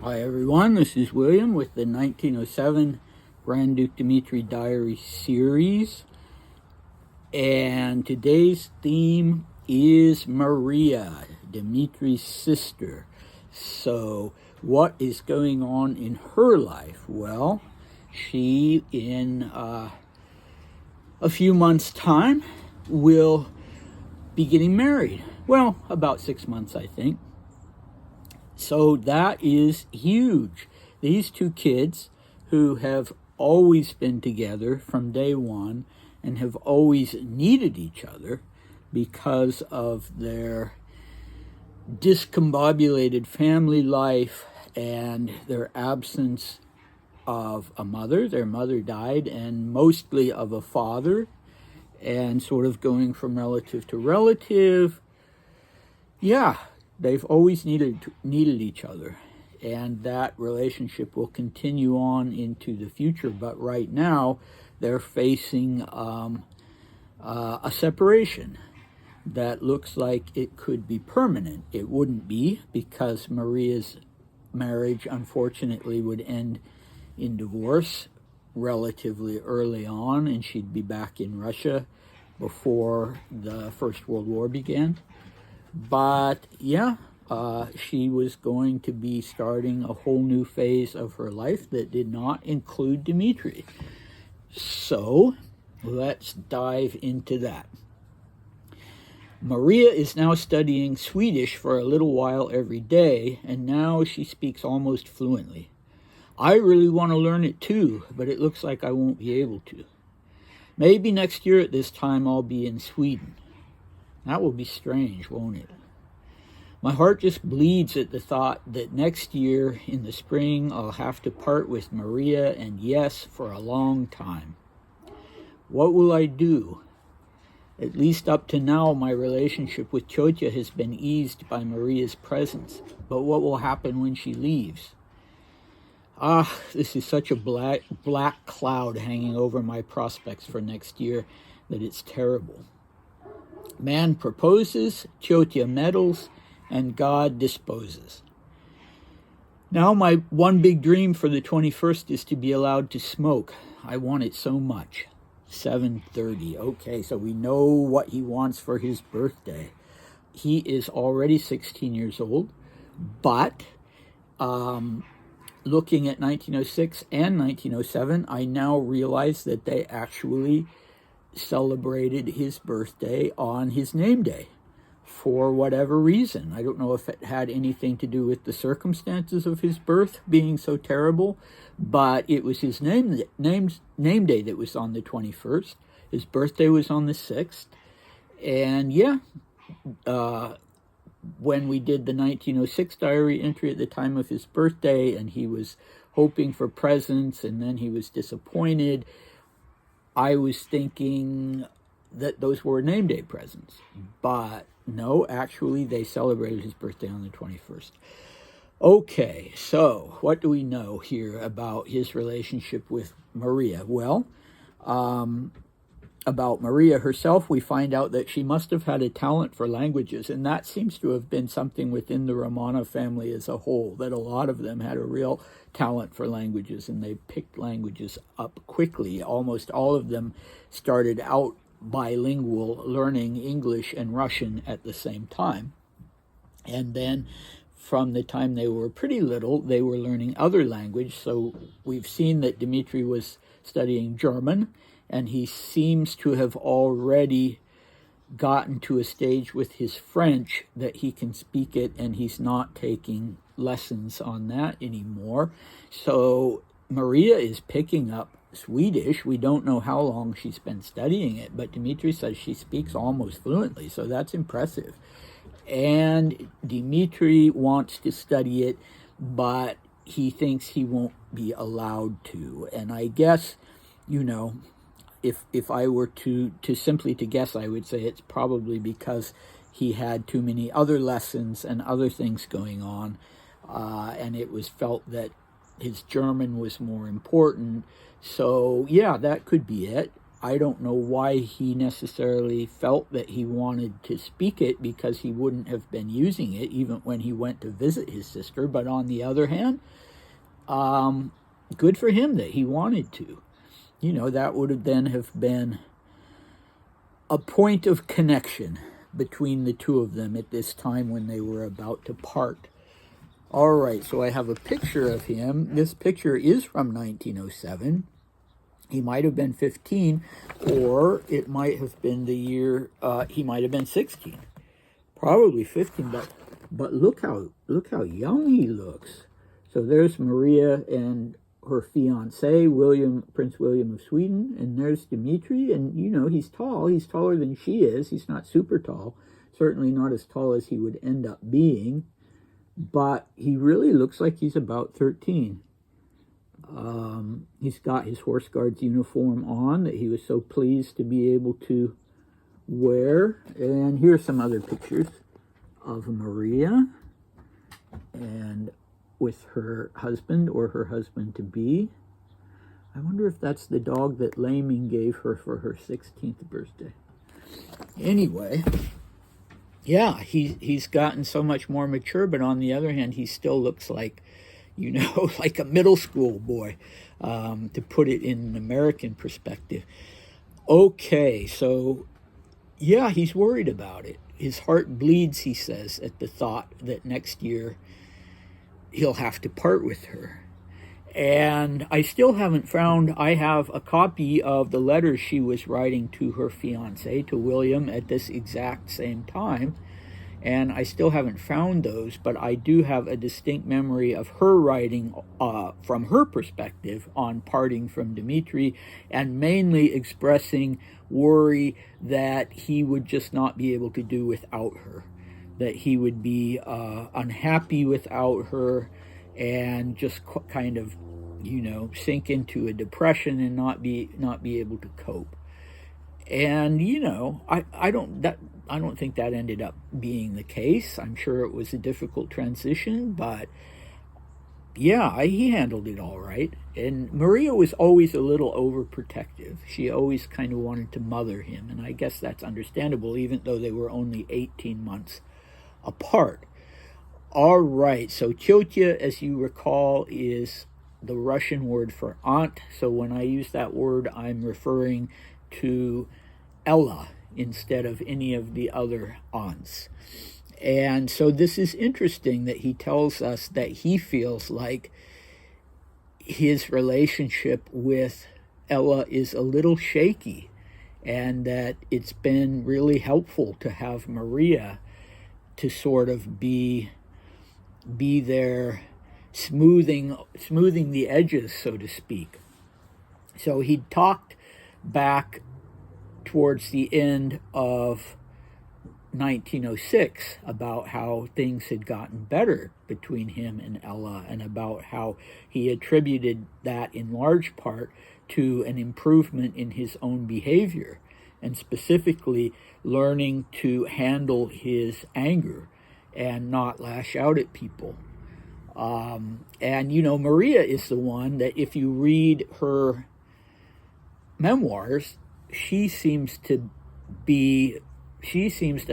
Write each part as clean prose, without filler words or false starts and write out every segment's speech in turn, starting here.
Hi everyone, this is William with the 1907 Grand Duke Dmitri Diary series, and today's theme is Maria, Dmitri's sister. So what is going on in her life? Well, she in a few months' time will be getting married. Well, about 6 months, I think. So that is huge. These two kids who have always been together from day one and have always needed each other because of their discombobulated family life and their absence of a mother. Their mother died, and mostly of a father, and sort of going from relative to relative. Yeah, they've always needed each other, and that relationship will continue on into the future. But right now, they're facing a separation that looks like it could be permanent. It wouldn't be, because Maria's marriage, unfortunately, would end in divorce relatively early on, and she'd be back in Russia before the First World War began. But yeah, she was going to be starting a whole new phase of her life that did not include Dmitri. So let's dive into that. Maria is now studying Swedish for a little while every day, and now she speaks almost fluently. I really want to learn it too, but it looks like I won't be able to. Maybe next year at this time I'll be in Sweden. That will be strange, won't it? My heart just bleeds at the thought that next year in the spring I'll have to part with Maria, and yes, for a long time. What will I do? At least up to now, my relationship with Totya has been eased by Maria's presence. But what will happen when she leaves? This is such a black cloud hanging over my prospects for next year that it's terrible. Man proposes, Totya meddles, and God disposes. Now my one big dream for the 21st is to be allowed to smoke. I want it so much. 7:30. Okay, so we know what he wants for his birthday. He is already 16 years old, but looking at 1906 and 1907, I now realize that they actually celebrated his birthday on his name day for whatever reason. I don't know if it had anything to do with the circumstances of his birth being so terrible, but it was his name day that was on the 21st. His birthday was on the 6th. And yeah, when we did the 1906 diary entry at the time of his birthday, and he was hoping for presents and then he was disappointed, I was thinking that those were name day presents. But no, actually, they celebrated his birthday on the 21st. Okay, so what do we know here about his relationship with Maria? Well, about Maria herself, we find out that she must have had a talent for languages, and that seems to have been something within the Romanov family as a whole, that a lot of them had a real talent for languages, and they picked languages up quickly. Almost all of them started out bilingual, learning English and Russian at the same time. And then from the time they were pretty little, they were learning other language. So we've seen that Dmitri was studying German, and he seems to have already gotten to a stage with his French that he can speak it, and he's not taking lessons on that anymore. So Maria is picking up Swedish. We don't know how long she's been studying it, but Dmitri says she speaks almost fluently, so that's impressive. And Dmitri wants to study it, but he thinks he won't be allowed to. And I guess, if I were to simply to guess, I would say it's probably because he had too many other lessons and other things going on, and it was felt that his German was more important. So yeah, that could be it. I don't know why he necessarily felt that he wanted to speak it, because he wouldn't have been using it even when he went to visit his sister. But on the other hand, good for him that he wanted to. You know, that would have then have been a point of connection between the two of them at this time when they were about to part. All right, so I have a picture of him. This picture is from 1907. He might have been 15, or it might have been the year he might have been 16, probably 15. But look how young he looks. So there's Maria and her fiance, Prince William of Sweden, and there's Dmitri. And you know, he's tall. He's taller than she is. He's not super tall, certainly not as tall as he would end up being, but he really looks like he's about 13. He's got his Horse Guards uniform on that he was so pleased to be able to wear. And here's some other pictures of Maria and with her husband, or her husband-to-be. I wonder if that's the dog that Laming gave her for her 16th birthday. Anyway, yeah, he's gotten so much more mature, but on the other hand, he still looks like, you know, like a middle school boy, to put it in an American perspective. Okay, so yeah, he's worried about it. His heart bleeds, he says, at the thought that next year he'll have to part with her. And I still haven't found, I have a copy of the letters she was writing to her fiance, to William, at this exact same time, and I still haven't found those, but I do have a distinct memory of her writing from her perspective on parting from Dmitri, and mainly expressing worry that he would just not be able to do without her, that he would be unhappy without her, and just kind of, you know, sink into a depression and not be able to cope. And you know, I don't think that ended up being the case. I'm sure it was a difficult transition, but yeah, he handled it all right. And Maria was always a little overprotective. She always kind of wanted to mother him, and I guess that's understandable, even though they were only 18 months apart. All right, so tyotia, as you recall, is the Russian word for aunt. So when I use that word, I'm referring to Ella instead of any of the other aunts. And so this is interesting that he tells us that he feels like his relationship with Ella is a little shaky, and that it's been really helpful to have Maria to sort of be there, smoothing the edges, so to speak. So he talked back towards the end of 1906 about how things had gotten better between him and Ella, and about how he attributed that in large part to an improvement in his own behavior, and specifically learning to handle his anger and not lash out at people. And you know, Maria is the one that, if you read her memoirs, she seems to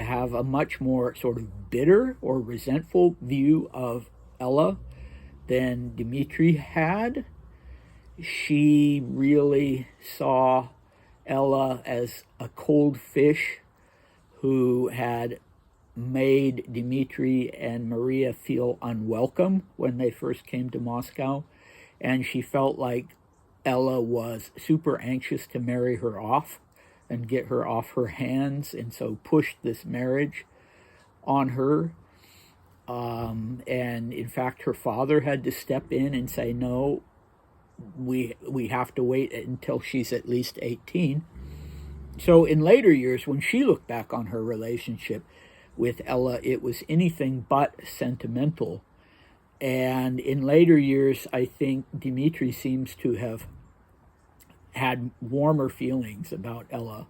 have a much more sort of bitter or resentful view of Ella than Dmitri had. She really saw Ella as a cold fish who had made Dmitri and Maria feel unwelcome when they first came to Moscow, and she felt like Ella was super anxious to marry her off and get her off her hands, and so pushed this marriage on her. And in fact, her father had to step in and say, no, we have to wait until she's at least 18. So in later years, when she looked back on her relationship with Ella, it was anything but sentimental. And in later years, I think Dmitri seems to have had warmer feelings about Ella.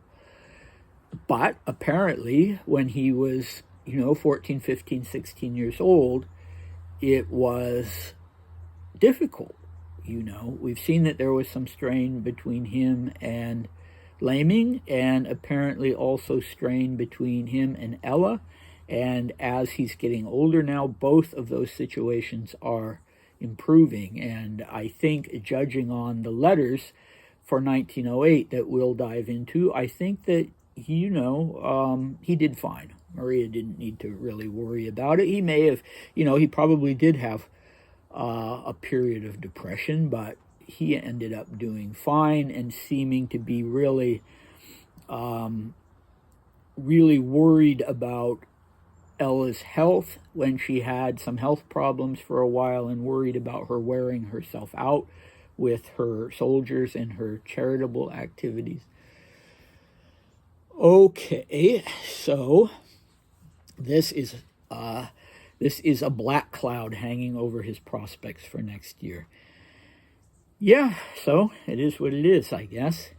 But apparently, when he was, 14, 15, 16 years old, it was difficult. We've seen that there was some strain between him and Laming, and apparently also strain between him and Ella. And as he's getting older now, both of those situations are improving. And I think, judging on the letters for 1908 that we'll dive into, I think that, he did fine. Maria didn't need to really worry about it. He may have, he probably did have a period of depression, but he ended up doing fine and seeming to be really, really worried about Ella's health when she had some health problems for a while, and worried about her wearing herself out with her soldiers and her charitable activities. Okay, so this is a black cloud hanging over his prospects for next year. Yeah, so it is what it is, I guess.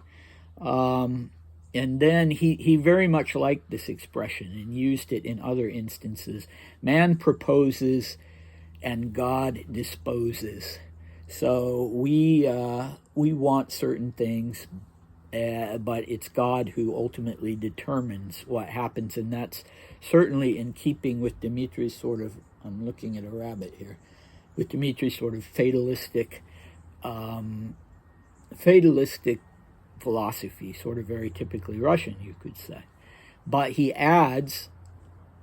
And then he very much liked this expression and used it in other instances. Man proposes and God disposes. So we want certain things, but it's God who ultimately determines what happens, and that's certainly in keeping with Dimitri's sort of, I'm looking at a rabbit here, with Dimitri's sort of fatalistic philosophy, sort of very typically Russian, you could say. But he adds,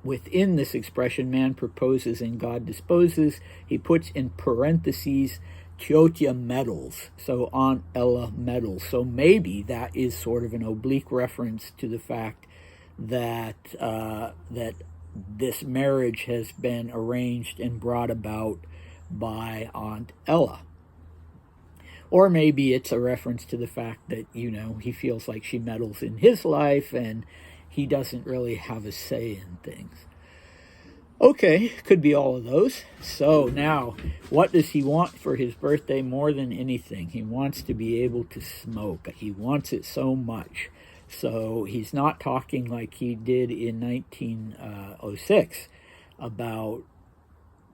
within this expression, man proposes and God disposes, he puts in parentheses, Tyotia meddles, so Aunt Ella meddles. So maybe that is sort of an oblique reference to the fact that that this marriage has been arranged and brought about by Aunt Ella. Or maybe it's a reference to the fact that, he feels like she meddles in his life and he doesn't really have a say in things. Okay, could be all of those. So now, what does he want for his birthday more than anything? He wants to be able to smoke. He wants it so much. So he's not talking like he did in 1906 about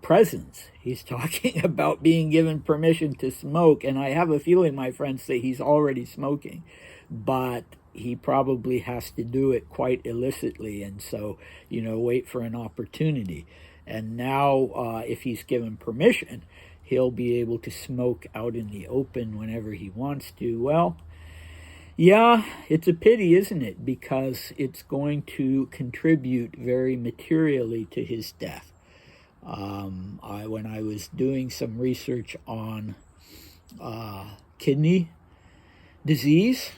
presents. He's talking about being given permission to smoke, and I have a feeling, my friends, that he's already smoking, but he probably has to do it quite illicitly, and so, wait for an opportunity. And now, if he's given permission, he'll be able to smoke out in the open whenever he wants to. Well, yeah, it's a pity, isn't it? Because it's going to contribute very materially to his death. When I was doing some research on kidney disease,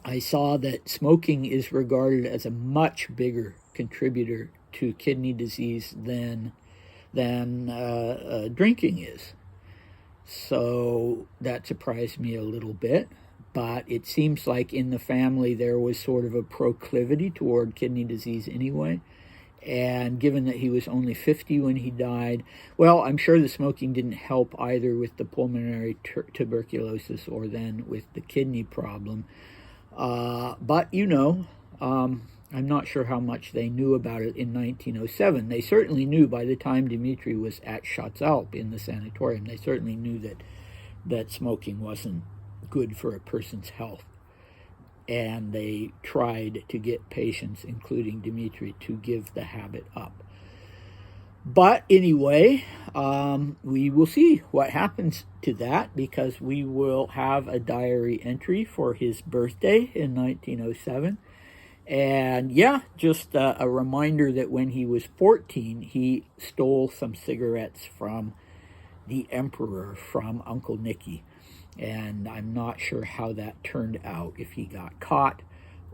I saw that smoking is regarded as a much bigger contributor to kidney disease than drinking is. So that surprised me a little bit, but it seems like in the family there was sort of a proclivity toward kidney disease anyway. And given that he was only 50 when he died, well, I'm sure the smoking didn't help either with the pulmonary tuberculosis or then with the kidney problem. But, I'm not sure how much they knew about it in 1907. They certainly knew by the time Dimitri was at Schatzalp in the sanatorium. They certainly knew that smoking wasn't good for a person's health. And they tried to get patients, including Dimitri, to give the habit up. But anyway, we will see what happens to that, because we will have a diary entry for his birthday in 1907. And yeah, just a reminder that when he was 14, he stole some cigarettes from the emperor, from Uncle Nicky. And I'm not sure how that turned out, if he got caught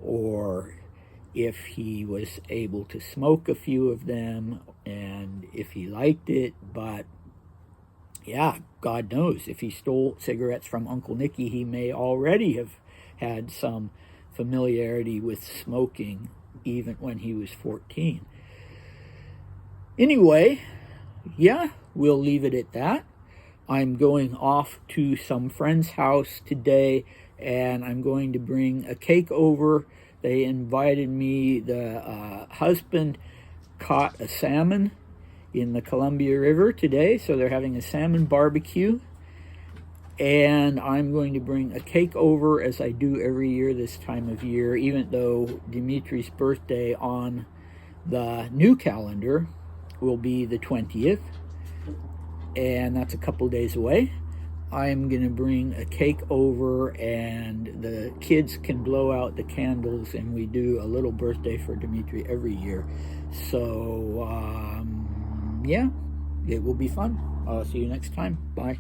or if he was able to smoke a few of them and if he liked it. But yeah, God knows, if he stole cigarettes from Uncle Nicky, he may already have had some familiarity with smoking even when he was 14. Anyway, yeah, we'll leave it at that. I'm going off to some friend's house today, and I'm going to bring a cake over. They invited me. The husband caught a salmon in the Columbia River today, so they're having a salmon barbecue. And I'm going to bring a cake over, as I do every year this time of year, even though Dimitri's birthday on the new calendar will be the 20th, and that's a couple days away. I'm going to bring a cake over, and the kids can blow out the candles, and we do a little birthday for Dimitri every year. So, yeah, it will be fun. I'll see you next time. Bye.